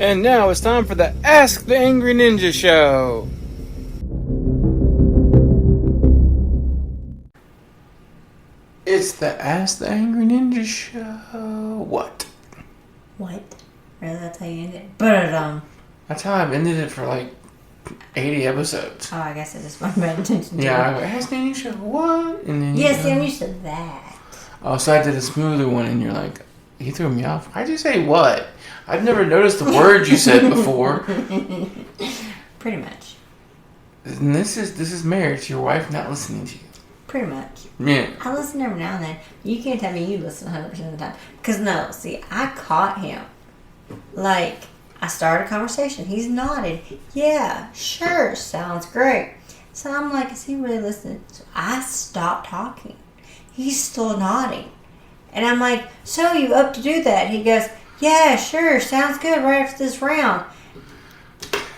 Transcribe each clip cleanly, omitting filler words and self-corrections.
And now it's time for the Ask the Angry Ninja Show. It's the Ask the Angry Ninja Show. What? What? Really, that's how you end it? But That's how I've ended it for like 80 episodes. Oh, I guess I just wasn't paying attention to Yeah, I go, Ask the Ninja Show. What? And then Yes, I'm used to that. Oh, so I did a smoother one, and you're like, you threw me off. Why'd you say what? I've never noticed the words you said before. Pretty much. And this is marriage. Your wife not listening to you. Pretty much. Yeah. I listen every now and then. You can't tell me you listen 100% of the time. Because, no, see, I caught him. Like, I started a conversation. He's nodded. Yeah, sure, sounds great. So I'm like, is he really listening? So I stopped talking. He's still nodding. And I'm like, so you up to do that? He goes, yeah, sure, sounds good right after this round.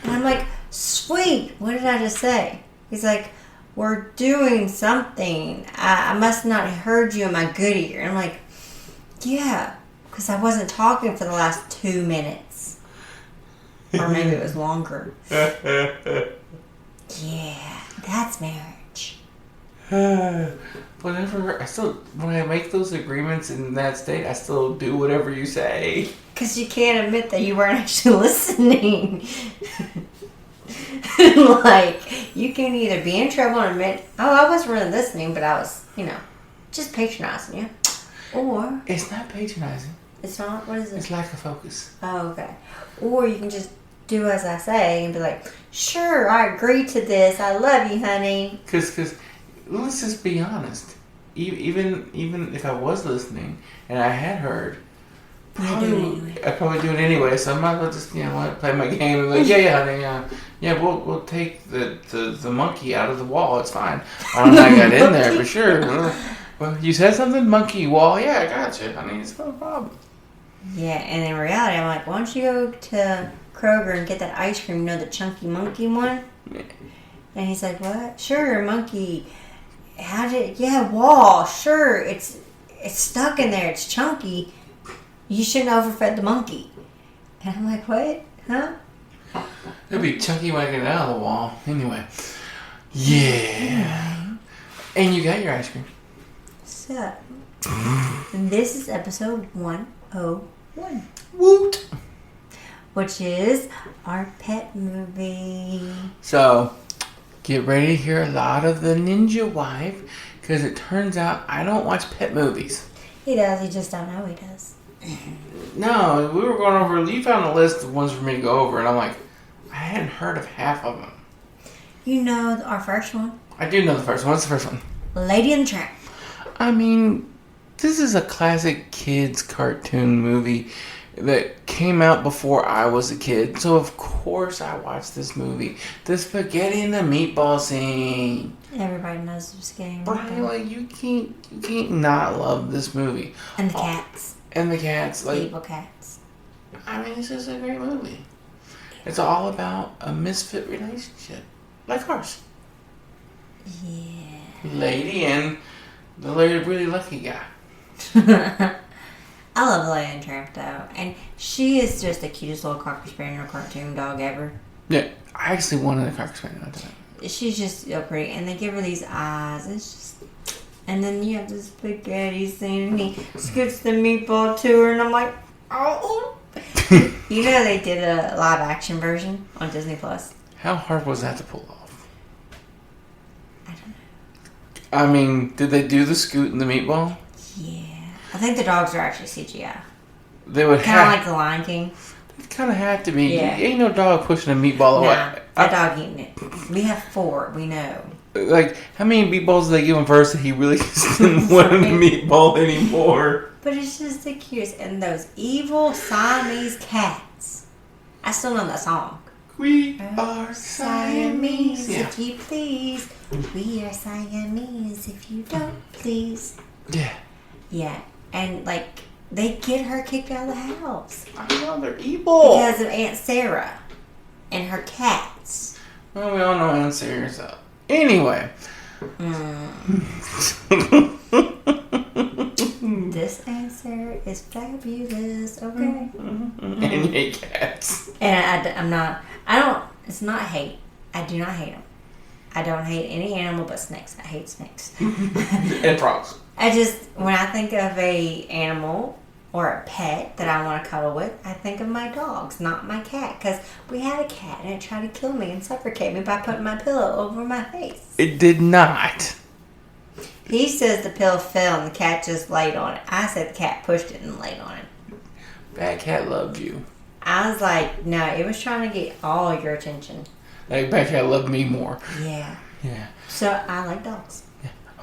And I'm like, sweet, what did I just say? He's like, we're doing something. I must not have heard you in my good ear. And I'm like, yeah, because I wasn't talking for the last 2 minutes. Or maybe it was longer. Yeah, that's marriage. Whatever. When I make those agreements in that state, I still do whatever you say. Because you can't admit that you weren't actually listening. Like, you can either be in trouble and admit, oh, I wasn't really listening, but I was, just patronizing you. Or... It's not patronizing. It's not? What is it? It's lack of focus. Oh, okay. Or you can just do as I say and be like, sure, I agree to this. I love you, honey. Because let's just be honest. Even if I was listening and I had heard, I'd probably do it anyway. So I might as well just play my game and be like, yeah, honey, yeah, we'll take the monkey out of the wall. It's fine. I don't know how I got in there, but sure. Well, you said something, monkey wall. Yeah, I got you, honey. It's no problem. Yeah, and in reality, I'm like, why don't you go to Kroger and get that ice cream? The chunky monkey one. Yeah. And he's like, what? Sure, monkey. Yeah, wall. Sure, it's stuck in there. It's chunky. You shouldn't have overfed the monkey. And I'm like, what? Huh? It'll be chunky when I get it out of the wall. Anyway. Yeah. And you got your ice cream. So, this is episode 101. Woot! Which is our pet movie. So, get ready to hear a lot of the Ninja Wife, because it turns out I don't watch pet movies. He does, he just don't know he does. No, we were going over, you found a list of ones for me to go over, and I'm like, I hadn't heard of half of them. You know our first one? I do know the first one. What's the first one? Lady and the Tramp. I mean, this is a classic kids cartoon movie that came out before I was a kid, so of course I watched this movie. The spaghetti and the meatball scene. Everybody knows the spaghetti and Brian, meatball. like, you can't not love this movie. And the cats. And the cats, The evil cats. I mean, this is a great movie. It's all about a misfit relationship, like ours. Yeah. Lady and the really lucky guy. I love Lady and the Tramp though, and she is just the cutest little Cocker Spaniel cartoon dog ever. Yeah, I actually wanted a Cocker Spaniel. She's just so pretty, and they give her these eyes. It's just, and then you have the spaghetti scene, and he scoots the meatball to her, and I'm like, oh. You know they did a live action version on Disney Plus. How hard was that to pull off? I don't know. I mean, did they do the scoot and the meatball? Yeah, I think the dogs are actually CGI. They would Kind of have. like the Lion King. It kind of had to be. Yeah. Ain't no dog pushing a meatball away. Nah, that dog eating it. We have 4. We know. Like, how many meatballs did they give him first that he really didn't want a meatball anymore? But it's just the cutest. And those evil Siamese cats. I still know that song. We are Siamese. Yeah. If you please. We are Siamese if you don't please. Yeah. Yeah. And, like, they get her kicked out of the house. I know, they're evil. Because of Aunt Sarah and her cats. Well, we all know Aunt Sarah's up. Anyway. This Aunt Sarah is fabulous. Okay. And you hate cats. And I'm not. I don't. It's not hate. I do not hate them. I don't hate any animal but snakes. I hate snakes. And frogs. I just, when I think of a animal or a pet that I want to cuddle with, I think of my dogs, not my cat. Because we had a cat and it tried to kill me and suffocate me by putting my pillow over my face. It did not. He says the pillow fell and the cat just laid on it. I said the cat pushed it and laid on it. Bad cat loved you. I was like, no, it was trying to get all your attention. Like, bad cat loved me more. Yeah. Yeah. So I like dogs.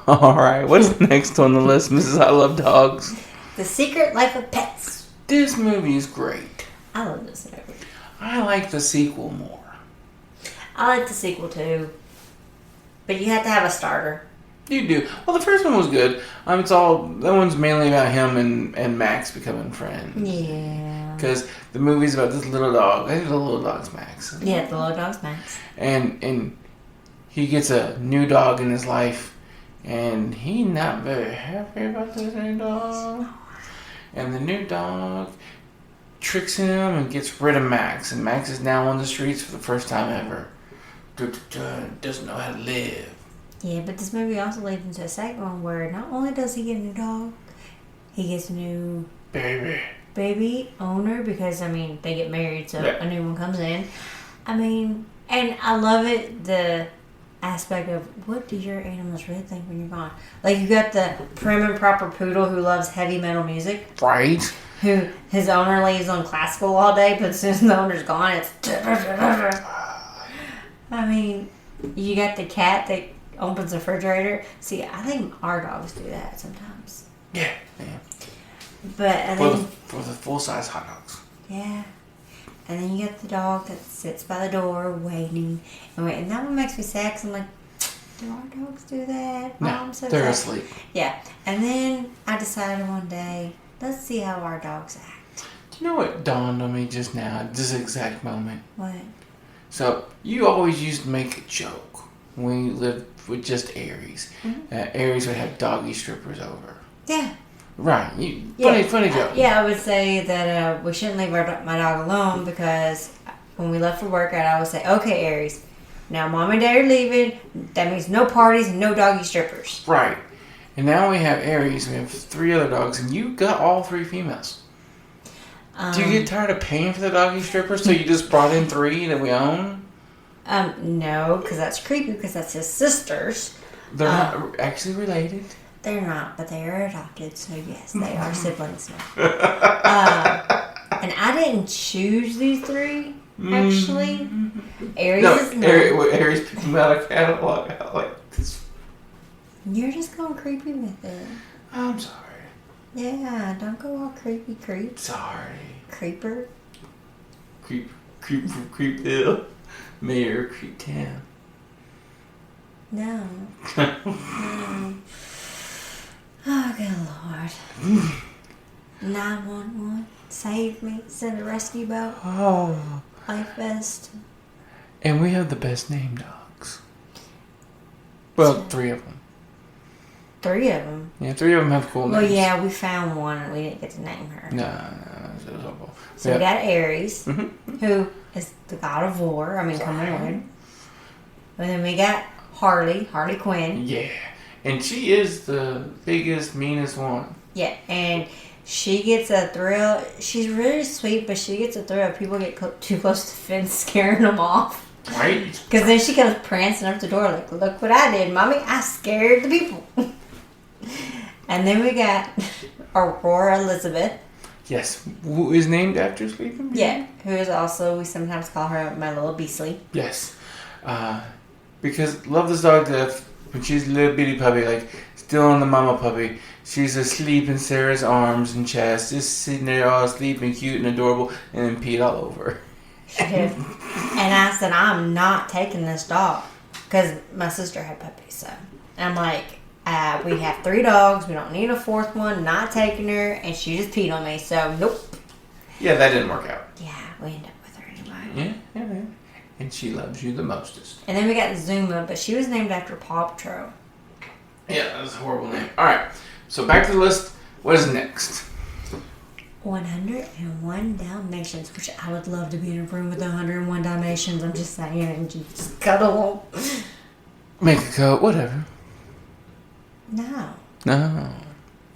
All right. What's next on the list, Mrs. I Love Dogs? The Secret Life of Pets. This movie is great. I love this movie. I like the sequel more. I like the sequel too. But you have to have a starter. You do. Well, the first one was good. It's all, that one's mainly about him and Max becoming friends. Yeah. Because the movie's about this little dog. I think the little dog's Max. Yeah, the little dog's Max. And he gets a new dog in his life, and he's not very happy about this new dog. And the new dog tricks him and gets rid of Max, and Max is now on the streets for the first time ever. Doesn't know how to live. Yeah, but this movie also leads into a second one where not only does he get a new dog, he gets a new baby owner because, I mean, they get married, so Yeah. a new one comes in. I mean, and I love it, the aspect of what do your animals really think when you're gone? Like, you got the prim and proper poodle who loves heavy metal music, Right? who his owner leaves on classical all day, but as soon as the owner's gone, it's... I mean, you got the cat that opens the refrigerator. See, I think our dogs do that sometimes. Yeah. But and For then the full-size hot dogs. yeah, and then you got the dog that sits by the door waiting and that one makes me sad because I'm like, do our dogs do that? No, I'm so they're sad. asleep. Yeah, and then I decided one day, let's see how our dogs act. Do you know what dawned on me just now, at this exact moment? What? So, you always used to make a joke when you lived with just Aries. Aries would have doggy strippers over. Yeah. Right. Funny joke. Yeah, I would say that we shouldn't leave my dog alone because when we left for work, I'd always say, okay, Aries, now Mom and Dad are leaving. That means no parties and no doggy strippers. Right. And now we have Aries, we have 3 other dogs, and you got all 3 females. Do you get tired of paying for the doggy strippers, so you just brought in 3 that we own? No, because that's creepy because that's his sisters. They're not actually related. They're not, but they are adopted, so yes, they are siblings now. And I didn't choose these 3, actually. Aries is not. Aries picked them out of catalog. Like this. You're just going creepy with it. I'm sorry. Yeah, don't go all creepy creep. Sorry. Creeper. Creep from Creepville. Mayor Creep Town. No. No. Oh, good Lord. 911. Save me. Send a rescue boat. Oh. Life vest. And we have the best named dogs. Well, 3 of them. 3 of them. Yeah, 3 of them have cool names. Well, yeah, we found one and we didn't get to name her. No, it was awful. So we got Aries, Mm-hmm. who is the god of war. I mean, come on. And then we got Harley Quinn. Yeah. And she is the biggest, meanest one. Yeah, and she gets a thrill. She's really sweet, but she gets a thrill if people get too close to Finn, scaring them off. Right? Because then she comes prancing up the door like, look what I did, Mommy. I scared the people. And then we got Aurora Elizabeth. Yes. Who is named after Sleeping Beauty? Yeah, who is also, we sometimes call her my little Beastly. Yes. Because love this dog to death. When she's a little bitty puppy, like still on the mama puppy, she's asleep in Sarah's arms and chest, just sitting there all asleep and cute and adorable, and then peed all over. She did. And I said, I'm not taking this dog. Because my sister had puppies, so. I'm like, we have 3 dogs, we don't need a 4th one, not taking her, and she just peed on me, so nope. Yeah, that didn't work out. Yeah, we ended up with her anyway. Yeah. And she loves you the mostest. And then we got Zuma, but she was named after Paw Patrol. Yeah, that was a horrible name. Alright, so back to the list. What is next? 101 Dalmatians, which I would love to be in a room with 101 Dalmatians. I'm just saying, and you just cuddle them. Make a coat, whatever. No. No.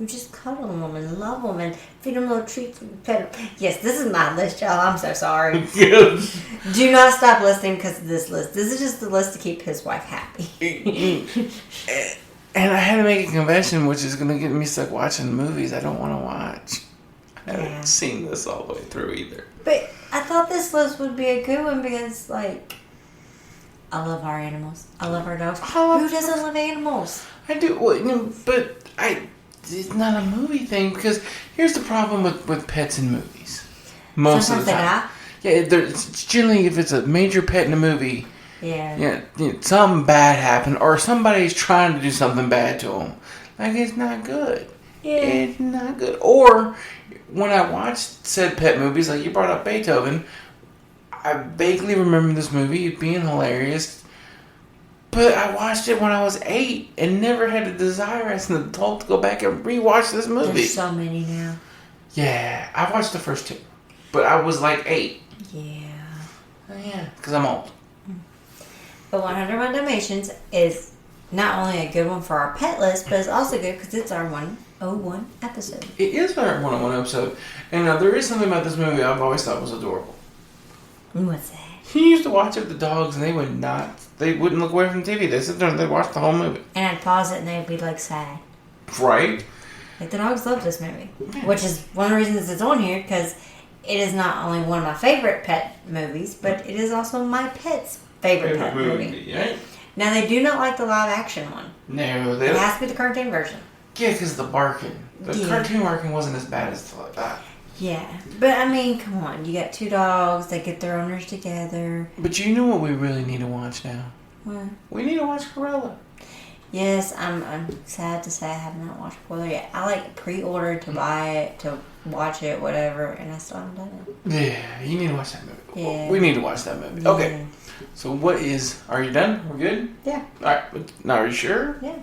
You just cuddle them and love them and feed them little treats and pet them. Yes, this is my list, y'all. I'm so sorry. Do not stop listening because of this list. This is just the list to keep his wife happy. And I had to make a confession, which is going to get me stuck watching movies I don't want to watch. I haven't seen this all the way through either. But I thought this list would be a good one because, like, I love our animals. I love our dogs. Who doesn't love animals? I do, well, but it's not a movie thing because here's the problem with pets in movies. Most of the time. Yeah, it's generally if it's a major pet in a movie. Yeah. Something bad happened or somebody's trying to do something bad to them. Like, it's not good. Yeah. It's not good. Or when I watched said pet movies, like you brought up Beethoven, I vaguely remember this movie being hilarious. But I watched it when I was 8 and never had a desire as an adult to go back and rewatch this movie. There's so many now. Yeah, I watched the first 2. But I was like 8. Yeah, because I'm old. But 101 Dalmatians is not only a good one for our pet list, but it's also good because it's our 101 episode. It is our 101 episode. And there is something about this movie I've always thought was adorable. What's that? He used to watch it with the dogs and they wouldn't look away from the TV. They sit there and they'd watch the whole movie. And I'd pause it and they'd be like sad. Right? Like the dogs love this movie. Yeah. Which is one of the reasons it's on here because it is not only one of my favorite pet movies, but it is also my pet's favorite pet movie. Right? Now they do not like the live action one. No, they don't. It has to be the cartoon version. Yeah, because the barking. The cartoon barking wasn't as bad as that. Yeah, but I mean, come on. You got 2 dogs. They get their owners together. But you know what we really need to watch now? What? We need to watch Cruella. Yes, I'm sad to say I have not watched Cruella yet. I pre-ordered to buy it, to watch it, whatever, and I still haven't done it. Yeah, you need to watch that movie. Yeah. We need to watch that movie. Yeah. Okay. So are you done? We're good? Yeah. Alright, now are you sure? Yeah.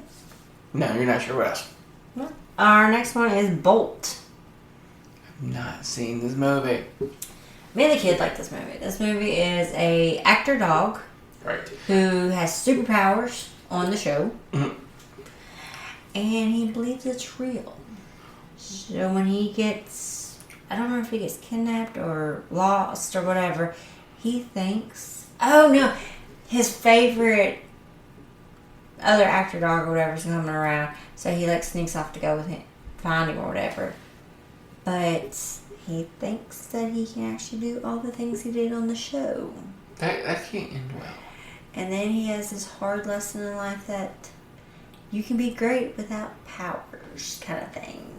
No, you're not sure. What else? No. Our next one is Bolt. I've not seen this movie. Me and the kid like this movie. This movie is a actor dog. Right. Who has superpowers on the show. Mm-hmm. And he believes it's real. So when he gets, I don't know if he gets kidnapped or lost or whatever, he thinks, oh no, his favorite other actor dog or whatever is coming around. So he sneaks off to go with him, find him or whatever. But he thinks that he can actually do all the things he did on the show. That can't end well. And then he has this hard lesson in life that you can be great without powers, kind of thing.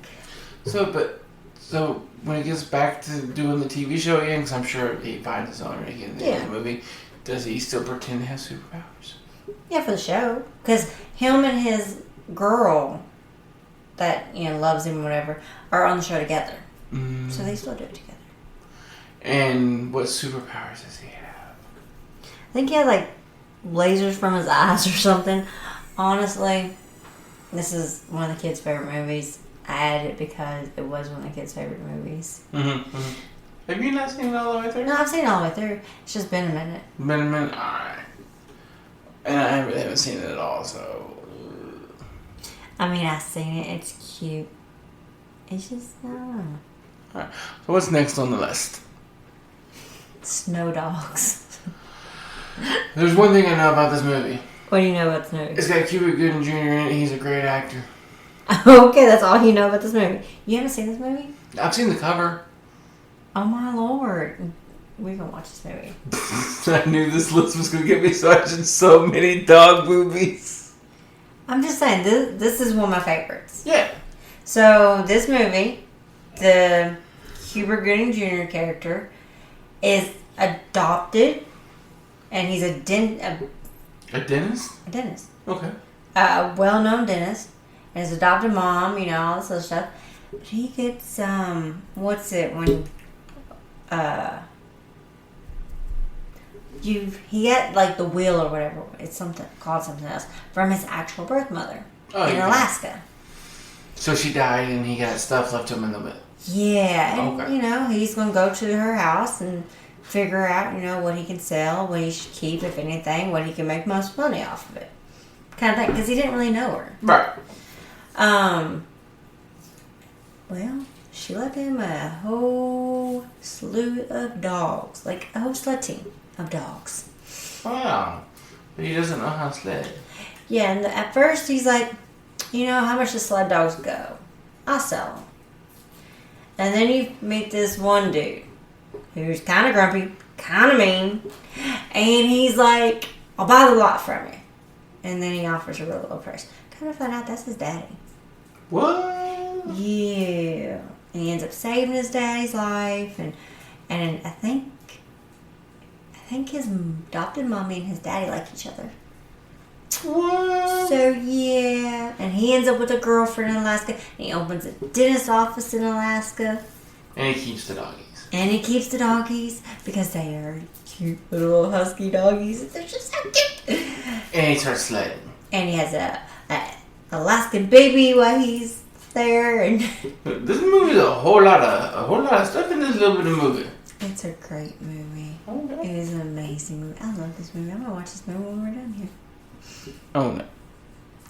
So when he gets back to doing the TV show again, because I'm sure he finds his owner again in the movie, does he still pretend to have superpowers? Yeah, for the show. Because him and his girl that, loves him or whatever, are on the show together. Mm. So they still do it together. And what superpowers does he have? I think he had, lasers from his eyes or something. Honestly, this is one of the kids' favorite movies. I added it because it was one of the kids' favorite movies. Mm-hmm, mm-hmm. Have you not seen it all the way through? No, I've seen it all the way through. It's just been a minute. Been a minute? Alright. And I haven't seen it at all, so... I mean, I've seen it. It's cute. It's just, I don't know. Alright. So what's next on the list? Snow dogs. There's one thing I know about this movie. What do you know about this movie? It's got Cuba Gooding Jr. in it. He's a great actor. Okay, that's all you know about this movie. You haven't seen this movie? I've seen the cover. Oh my lord. We're going to watch this movie. I knew this list was going to get me watching so many dog movies. I'm just saying, this is one of my favorites. Yeah. So, this movie, the Cuba Gooding Jr. character is adopted, and he's a dentist? A dentist? Okay. A well-known dentist, and his adopted mom, all this other stuff. But he gets, what's it when, he got, the will or whatever, it's called something else, from his actual birth mother in Alaska. So she died and he got stuff left to him in the will. Yeah, and Okay. he's gonna go to her house and figure out, what he can sell, what he should keep, if anything, what he can make most money off of it, kind of thing. Because he didn't really know her. Right. Well, she left him a whole slew of dogs, like a whole sled team of dogs. Wow. But he doesn't know how to sled. Yeah, and at first he's like, how much do sled dogs go? I'll sell them. And then you meet this one dude who's kind of grumpy, kind of mean, and he's like, I'll buy the lot from you. And then he offers a real low price. Kind of find out that's his daddy. What? Yeah. And he ends up saving his daddy's life, and I think his adopted mommy and his daddy like each other. What? So yeah, and he ends up with a girlfriend in Alaska. And he opens a dentist office in Alaska, And he keeps the doggies. and he keeps the doggies because they are cute little husky doggies. They're just so cute. And he starts sledding. And he has a Alaskan baby while he's there, and This movie is a whole lot of stuff in this little bit of movie. it's a great movie. Okay. It is an amazing movie. I love this movie. I'm gonna watch this movie when we're done here. Oh no.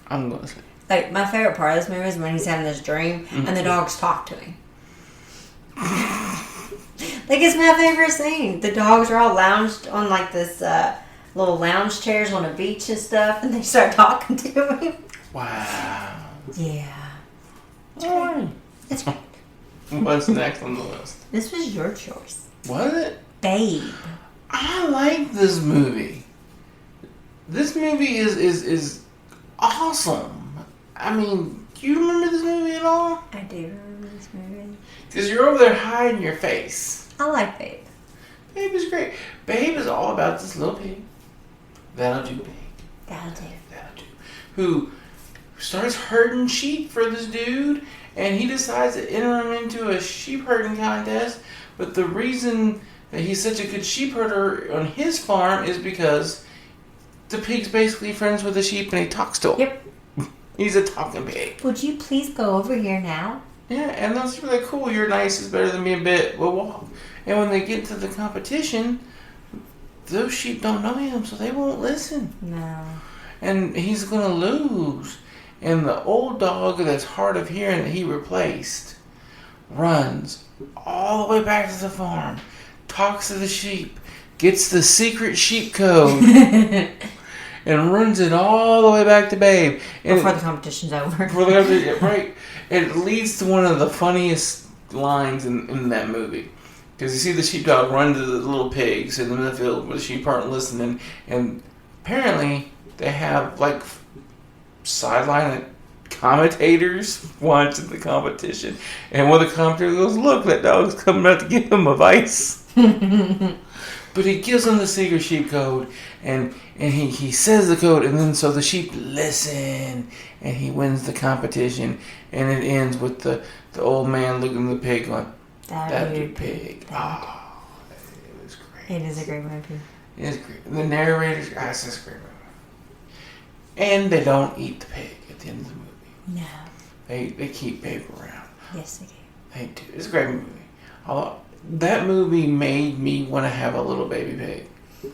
I'm gonna say. Like, my favorite part of this movie is when he's having this dream and the dogs talk to him. Like, it's my favorite scene. The dogs are all lounged on, like, this little lounge chairs on a beach and stuff, and they start talking to him. Wow. Yeah. Alright. It's great. What's next on the list? This was your choice. Was it? Babe. I like this movie. This movie is awesome. I mean, do you remember this movie at all? I do remember this movie. Because you're over there hiding your face. I like Babe. Babe is great. Babe is all about this little pig. That'll do, Babe. That'll do. That'll do. Who starts herding sheep for this dude, and he decides to enter him into a sheep herding contest. But the reason that he's such a good sheep herder on his farm is because the pig's basically friends with the sheep and he talks to them. Yep. He's a talking pig. Would you please go over here now? Yeah, and that's really cool. You're nice is better than being bit. We'll walk. And when they get to the competition, those sheep don't know him, so they won't listen. No. And he's going to lose. And the old dog that's hard of hearing that he replaced runs all the way back to the farm, talks to the sheep, gets the secret sheep code, and runs it all the way back to Babe. And Before the competition's over. right. It leads to one of the funniest lines in that movie. Because you see the sheepdog run to the little pigs in the field where the sheep aren't listening. And apparently they have like sideline commentators watching the competition. And one of the commentators goes, "Look, that dog's coming out to give him advice." But he gives them the secret sheep code, and he says the code, and then so the sheep listen, and he wins the competition, and it ends with the old man looking at the pig going, "That do pig." Oh, it was great. It is a great movie. It is great. The narrators, it's just a great movie. And they don't eat the pig at the end of the movie. No. They keep Babe around. Yes, they do. They do. It's a great movie. Although, that movie made me want to have a little baby pig.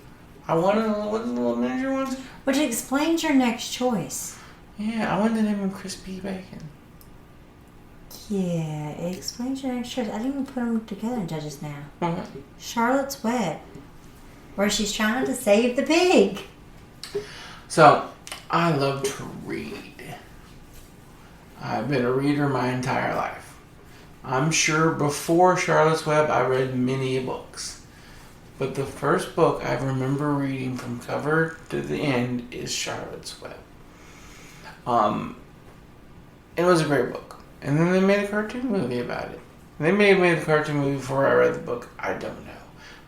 I wanted one of the little miniature ones. Which explains your next choice. Yeah, I wanted to name him Crispy Bacon. Yeah, it explains your next choice. I didn't even put them together until just now. Okay. Charlotte's Web, where she's trying to save the pig. So, I love to read. I've been a reader my entire life. I'm sure before Charlotte's Web, I read many books. But the first book I remember reading from cover to the end is Charlotte's Web. It was a great book. And then they made a cartoon movie about it. They may have made a cartoon movie before I read the book. I don't know.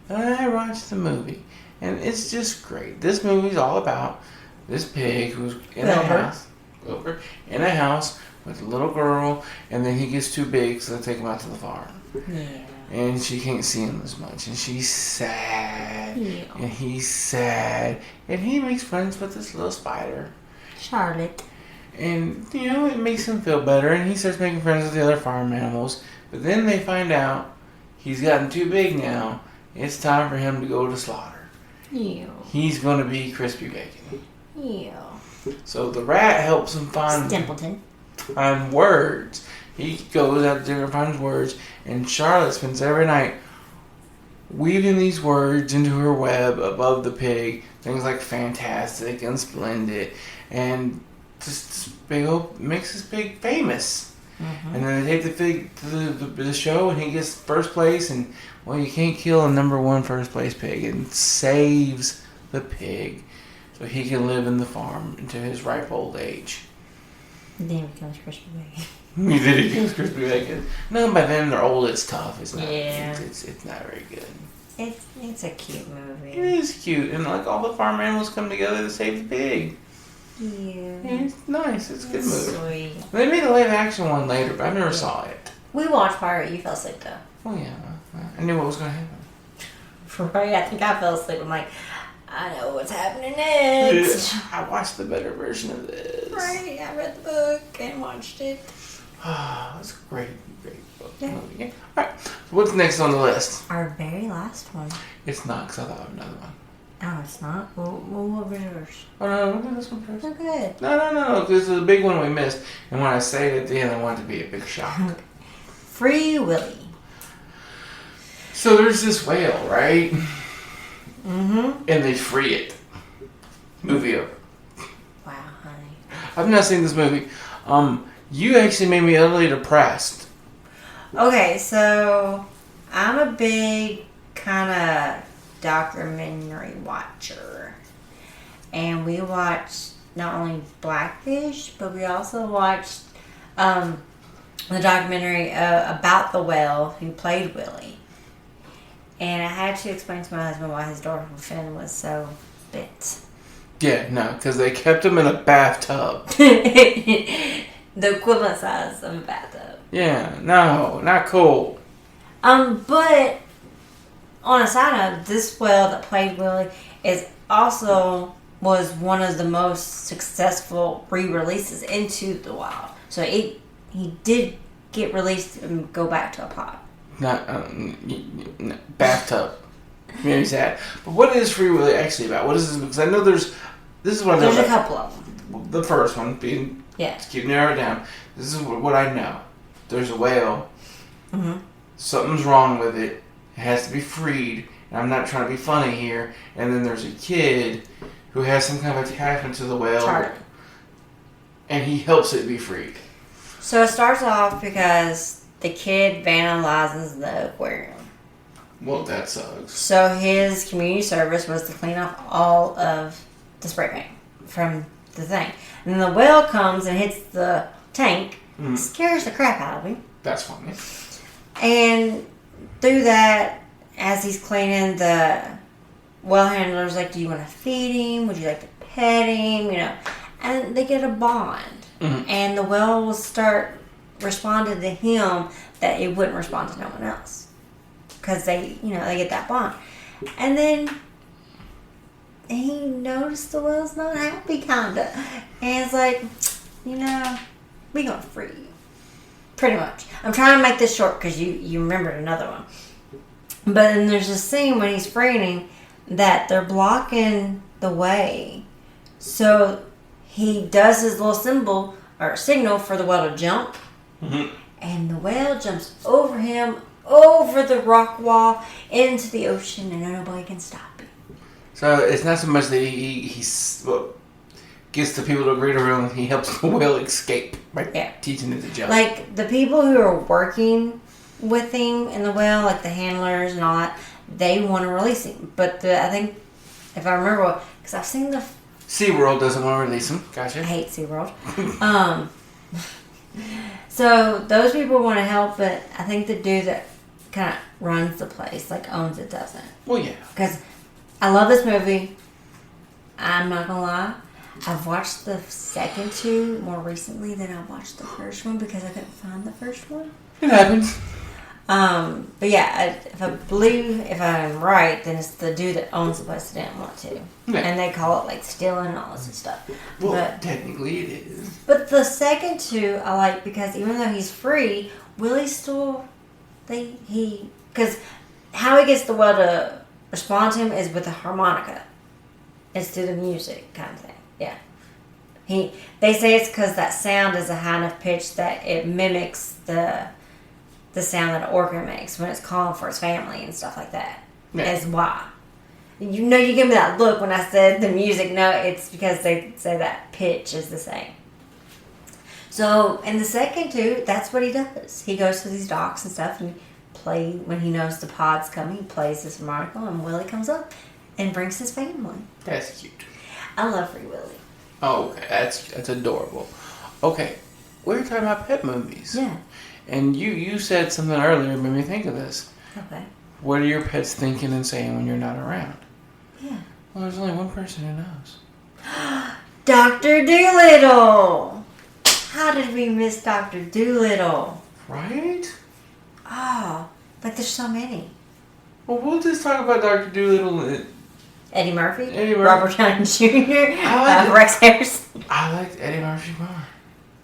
But I watched the movie. And it's just great. This movie's all about this pig who's in a house. Wilbur. In a house with a little girl. And then he gets too big, so they take him out to the farm. Yeah. And she can't see him as much. And she's sad. Yeah. And he's sad. And he makes friends with this little spider. Charlotte. And, you know, it makes him feel better, and he starts making friends with the other farm animals. But then they find out he's gotten too big now. It's time for him to go to slaughter. Ew. He's going to be crispy bacon. Ew. So the rat helps him find words. He goes out there and finds words, and Charlotte spends every night weaving these words into her web above the pig. Things like fantastic and splendid, and just makes this pig famous. Mm-hmm. And then they take the pig to the show, and he gets first place. And well, you can't kill a number one first place pig, and saves the pig so he can live in the farm into his ripe old age. And then he becomes crispy bacon. He becomes crispy bacon. No, by then they're old. It's tough. It's not. Yeah. It's not very good. It's a cute movie. It is cute, and like all the farm animals come together to save the pig. Yeah. It's nice. It's a good movie. Sweet. They made a live action one later, but I never saw it. We watched Pirate. You fell asleep though. Oh yeah, I knew what was going to happen. Right. I think I fell asleep. I'm like, I know what's happening next. I watched the better version of this. Right. I read the book and watched it. That's a great book. Yeah. Movie. Yeah. All right. So what's next on the list? Our very last one. It's not, because I thought of another one. Oh, it's not? Well, what was yours? Oh, no, we'll do this one first. Oh, good. No, because it's a big one we missed. And when I say it at the end, I want it to be a big shock. Free Willy. So there's this whale, right? Mm-hmm. And they free it. Movie over. Wow, honey. I've not seen this movie. You actually made me utterly depressed. Okay, so I'm a big kind of documentary watcher. And we watched not only Blackfish, but we also watched the documentary about the whale who played Willie. And I had to explain to my husband why his dorsal fin was so bent. Yeah, no, because they kept him in a bathtub. The equivalent size of a bathtub. Yeah, no, not cool. But on a side note, this whale that played Willie was one of the most successful re-releases into the wild. So he did get released and go back to a pod. Not bathtub. Maybe sad. But what is Free Willy actually about? What is this? Because I know there's a couple of them. The first one being to keep narrowing it down. This is what I know. There's a whale. Mm-hmm. Something's wrong with it. It has to be freed. And I'm not trying to be funny here. And then there's a kid who has some kind of attachment to the whale. Charlie. And he helps it be freed. So it starts off because the kid vandalizes the aquarium. Well, that sucks. So his community service was to clean off all of the spray paint from the thing. And then the whale comes and hits the tank, scares the crap out of him. That's funny. And through that, as he's cleaning, the well handler's like, do you want to feed him? Would you like to pet him? You know, and they get a bond. Mm-hmm. And the whale will start responding to him that it wouldn't respond to no one else. Because they get that bond. And then he noticed the whale's not happy, kinda. And it's like, we gonna free you. Pretty much. I'm trying to make this short because you remembered another one. But then there's a scene when he's freeing him that they're blocking the way. So he does his little symbol or signal for the whale to jump. Mm-hmm. And the whale jumps over him, over the rock wall, into the ocean, and nobody can stop him. So it's not so much that he gets the people to agree to him, he helps the whale escape by teaching it to jump. Like, the people who are working with him in the whale, like the handlers and all that, they want to release him. But I think, if I remember, because I've seen the... SeaWorld doesn't want to release him. Gotcha. I hate SeaWorld. So those people want to help, but I think the dude that kind of runs the place, like owns it, doesn't. Well, yeah. Because I love this movie. I'm not going to lie. I've watched the second two more recently than I watched the first one because I couldn't find the first one. It happens. But yeah, if I'm right, then it's the dude that owns the place that didn't want to. Yeah. And they call it like stealing and all this stuff. Well, but technically it is. But the second two I like because even though he's free, Willie still because how he gets the well to respond to him is with a harmonica instead of music kind of thing. Yeah. They say it's because that sound is a high enough pitch that it mimics the sound that an organ makes when it's calling for its family and stuff like that. Yeah. Is why. You give me that look when I said the music. No, it's because they say that pitch is the same. So in the second two, that's what he does. He goes to these docks and stuff and when he knows the pod's coming, he plays this harmonica and Willie comes up and brings his family. That's cute. I love Free Willy. Oh, okay. That's adorable. Okay, we were talking about pet movies. Yeah. And you said something earlier that made me think of this. Okay. What are your pets thinking and saying when you're not around? Yeah. Well, there's only one person who knows. Dr. Doolittle! How did we miss Dr. Doolittle? Right? Oh, but there's so many. Well, we'll just talk about Dr. Doolittle. Eddie Murphy? Eddie Murphy. Robert Downey Jr. I like Rex Harrison. I liked Eddie Murphy more.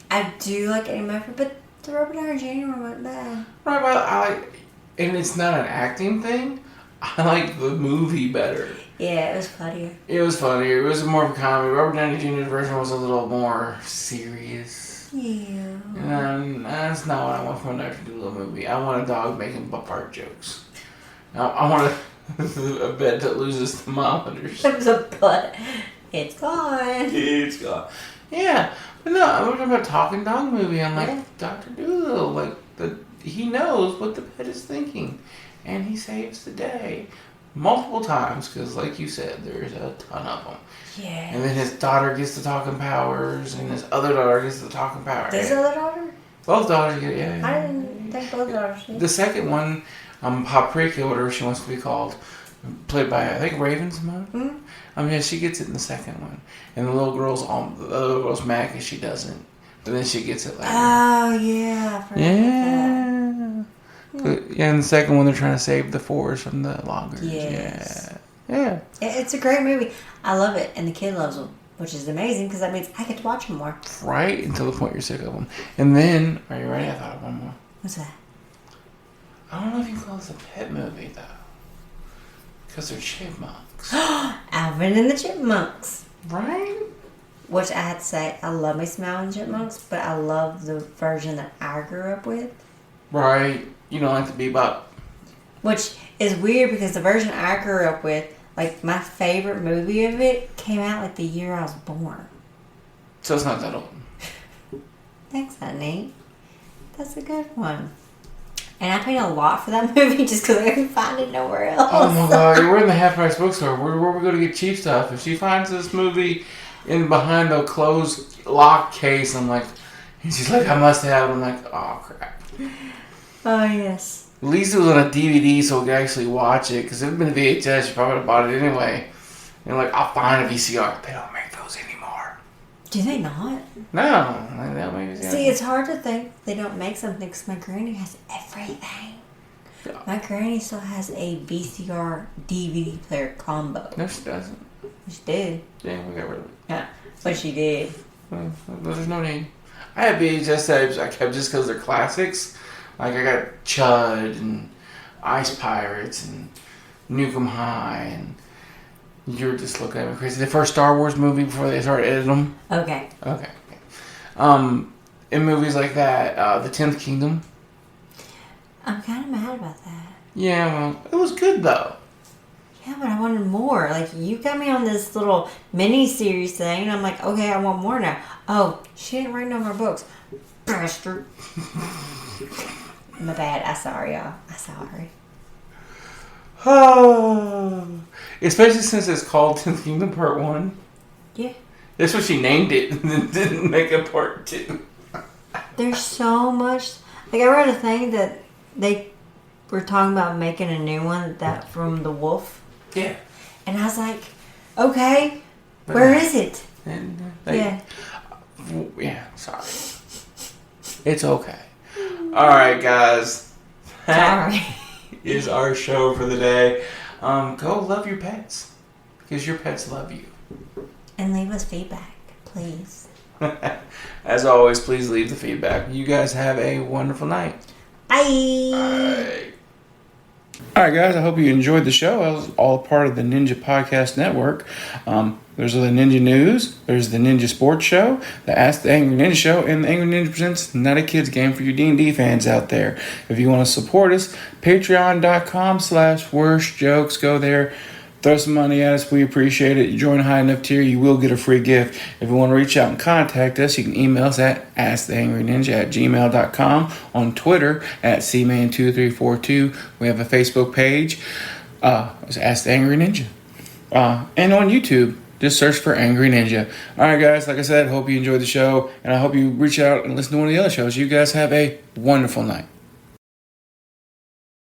I do like Eddie Murphy, but the Robert Downey Jr. one wasn't bad. Right, but I like, and it's not an acting thing. I like the movie better. Yeah, it was funnier. It was funnier. It was more of a comedy. Robert Downey Jr.'s version was a little more serious. Yeah. And that's not what I want from a Dr. Doolittle movie. I want a dog making butt part jokes. I want a bed that loses thermometers. It was a butt. It's gone. It's gone. Yeah, but no, I'm talking about a talking dog movie. I'm like, Yeah. Dr. Doolittle, like, he knows what the pet is thinking. And he saves the day multiple times because, like you said, there's a ton of them. Yeah. And then his daughter gets the talking powers, and his other daughter gets the talking powers. His other daughter? Both daughters get, yeah. I didn't think both daughters did. The second one, Paprika, whatever she wants to be called, played by, I think, Raven-Symoné. Mm-hmm. Yeah, she gets it in the second one. And the little girl's mad because she doesn't. But then she gets it later. Oh, yeah. I forgot Yeah. Yeah, in the second one, they're trying to save the forest from the loggers. Yes. Yeah. It's a great movie. I love it. And the kid loves them, which is amazing because that means I get to watch them more. Right? Until the point you're sick of them. And then, are you ready? I thought of one more. What's that? I don't know if you can call this a pet movie, though. Because they're chipmunks. Alvin and the Chipmunks. Right? Which I had to say, I love me some Alvin and Chipmunks, but I love the version that I grew up with. Right. You don't like the Bebop. Which is weird because the version I grew up with, like my favorite movie of it, came out like the year I was born. So it's not that old. Thanks, honey. That's a good one. And I paid a lot for that movie just because I couldn't find it nowhere else. Oh my god, we're in the half price bookstore. Where we go to get cheap stuff. If she finds this movie in behind the closed lock case, I'm like, and she's like, I must have it. I'm like, oh crap. Oh, yes. At least it was on a DVD so we could actually watch it. Because if it had been a VHS, you probably would have bought it anyway. And like, I'll find a VCR. They don't make those anymore. Do they not? No, they don't make VCR. See, it's hard to think they don't make something because my granny has everything. Yeah. My granny still has a VCR DVD player combo. No, she doesn't. She did. Yeah, we got rid of it. Yeah, but she did. Well, there's no need. I have VHS tapes I kept just because they're classics. Like I got Chud and Ice Pirates and Nukem High and you're just looking at me crazy. The first Star Wars movie before they started editing them. Okay. Okay. In movies like that, The 10th Kingdom. I'm kind of mad about that. Yeah, well, it was good though. Yeah, but I wanted more. Like, you got me on this little mini-series thing, and I'm like, okay, I want more now. Oh, she didn't write no more books. Bastard. My bad. I'm sorry, y'all. I'm sorry. Especially since it's called 10th Kingdom Part 1. Yeah. That's what she named it and then didn't make a Part 2. There's so much. Like, I read a thing that they were talking about making a new one that from The Wolf. Yeah. And I was like, okay, where is it? And, Yeah. Yeah, sorry. It's okay. Alright, guys. Sorry. is our show for the day. Go love your pets because your pets love you. And leave us feedback, please. As always, please leave the feedback. You guys have a wonderful night. Bye. Alright guys, I hope you enjoyed the show. I was all part of the Ninja Podcast Network. There's the Ninja News, there's the Ninja Sports Show, the Ask the Angry Ninja Show, and the Angry Ninja Presents Not a Kids Game for you D&D fans out there. If you want to support us, patreon.com/worstjokes. Go there. Throw some money at us. We appreciate it. You join a high enough tier, you will get a free gift. If you want to reach out and contact us, you can email us at asktheangryninja@gmail.com, on Twitter at cman2342. We have a Facebook page. It's Ask the Angry Ninja. And on YouTube, just search for Angry Ninja. All right, guys. Like I said, hope you enjoyed the show, and I hope you reach out and listen to one of the other shows. You guys have a wonderful night.